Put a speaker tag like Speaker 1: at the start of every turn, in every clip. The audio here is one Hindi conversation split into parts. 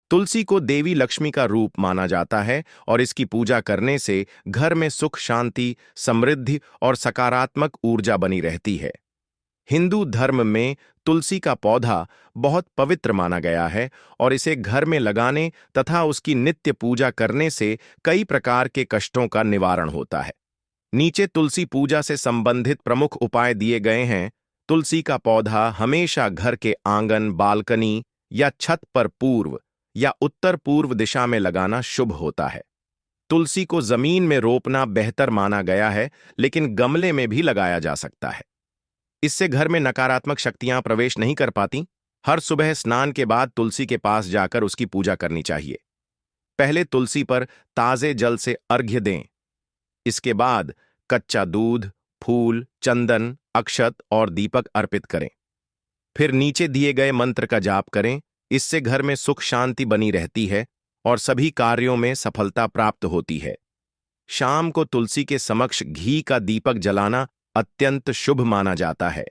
Speaker 1: तुलसी को देवी लक्ष्मी का रूप माना जाता है और इसकी पूजा करने से घर में सुख, शांति, समृद्धि और सकारात्मक ऊर्जा बनी रहती है। हिंदू धर्म में तुलसी का पौधा बहुत पवित्र माना गया है और इसे घर में लगाने तथा उसकी नित्य पूजा करने से कई प्रकार के कष्टों का निवारण होता है। नीचे तुलसी पूजा से संबंधित प्रमुख उपाय दिए गए हैं। तुलसी का पौधा हमेशा घर के आंगन, बालकनी या छत पर पूर्व या उत्तर पूर्व दिशा में लगाना शुभ होता है। तुलसी को जमीन में रोपना बेहतर माना गया है, लेकिन गमले में भी लगाया जा सकता है। इससे घर में नकारात्मक शक्तियां प्रवेश नहीं कर पाती। हर सुबह स्नान के बाद तुलसी के पास जाकर उसकी पूजा करनी चाहिए। पहले तुलसी पर ताजे जल से अर्घ्य दें। इसके बाद कच्चा दूध, फूल, चंदन, अक्षत और दीपक अर्पित करें। फिर नीचे दिए गए मंत्र का जाप करें। इससे घर में सुख, शांति बनी रहती है और सभी कार्यों में सफलता प्राप्त होती है। शाम को तुलसी के समक्ष घी का दीपक जलाना अत्यंत शुभ माना जाता है।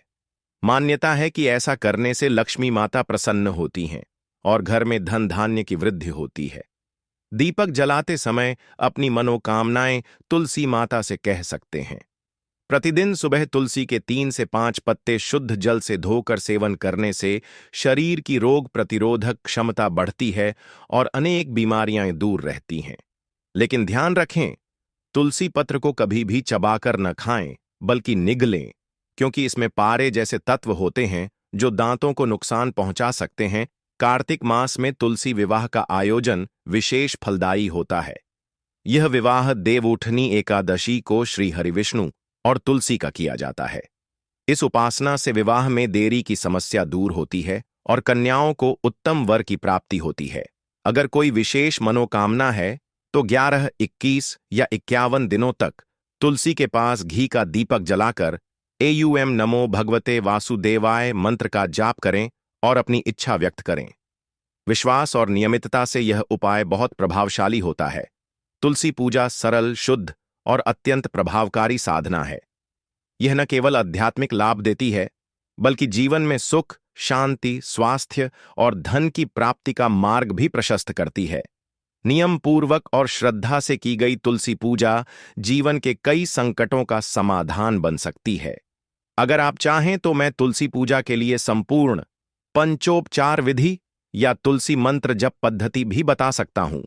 Speaker 1: मान्यता है कि ऐसा करने से लक्ष्मी माता प्रसन्न होती हैं और घर में धन धान्य की वृद्धि होती है। दीपक जलाते समय अपनी मनोकामनाएं तुलसी माता से कह सकते हैं। प्रतिदिन सुबह तुलसी के 3 से 5 पत्ते शुद्ध जल से धोकर सेवन करने से शरीर की रोग प्रतिरोधक क्षमता बढ़ती है और अनेक बीमारियां दूर रहती हैं। लेकिन ध्यान रखें, तुलसी पत्र को कभी भी चबाकर न खाएं, बल्कि निगलें, क्योंकि इसमें पारे जैसे तत्व होते हैं जो दांतों को नुकसान पहुंचा सकते हैं। कार्तिक मास में तुलसी विवाह का आयोजन विशेष फलदायी होता है। यह विवाह देवउठनी एकादशी को श्री हरिविष्णु और तुलसी का किया जाता है। इस उपासना से विवाह में देरी की समस्या दूर होती है और कन्याओं को उत्तम वर की प्राप्ति होती है। अगर कोई विशेष मनोकामना है तो 11, 21 या 51 दिनों तक तुलसी के पास घी का दीपक जलाकर एयूएम नमो भगवते वासुदेवाय मंत्र का जाप करें और अपनी इच्छा व्यक्त करें। विश्वास और नियमितता से यह उपाय बहुत प्रभावशाली होता है। तुलसी पूजा सरल, शुद्ध और अत्यंत प्रभावकारी साधना है। यह न केवल आध्यात्मिक लाभ देती है, बल्कि जीवन में सुख, शांति, स्वास्थ्य और धन की प्राप्ति का मार्ग भी प्रशस्त करती है। नियम पूर्वक और श्रद्धा से की गई तुलसी पूजा जीवन के कई संकटों का समाधान बन सकती है। अगर आप चाहें तो मैं तुलसी पूजा के लिए संपूर्ण पंचोपचार विधि या तुलसी मंत्र जप पद्धति भी बता सकता हूं।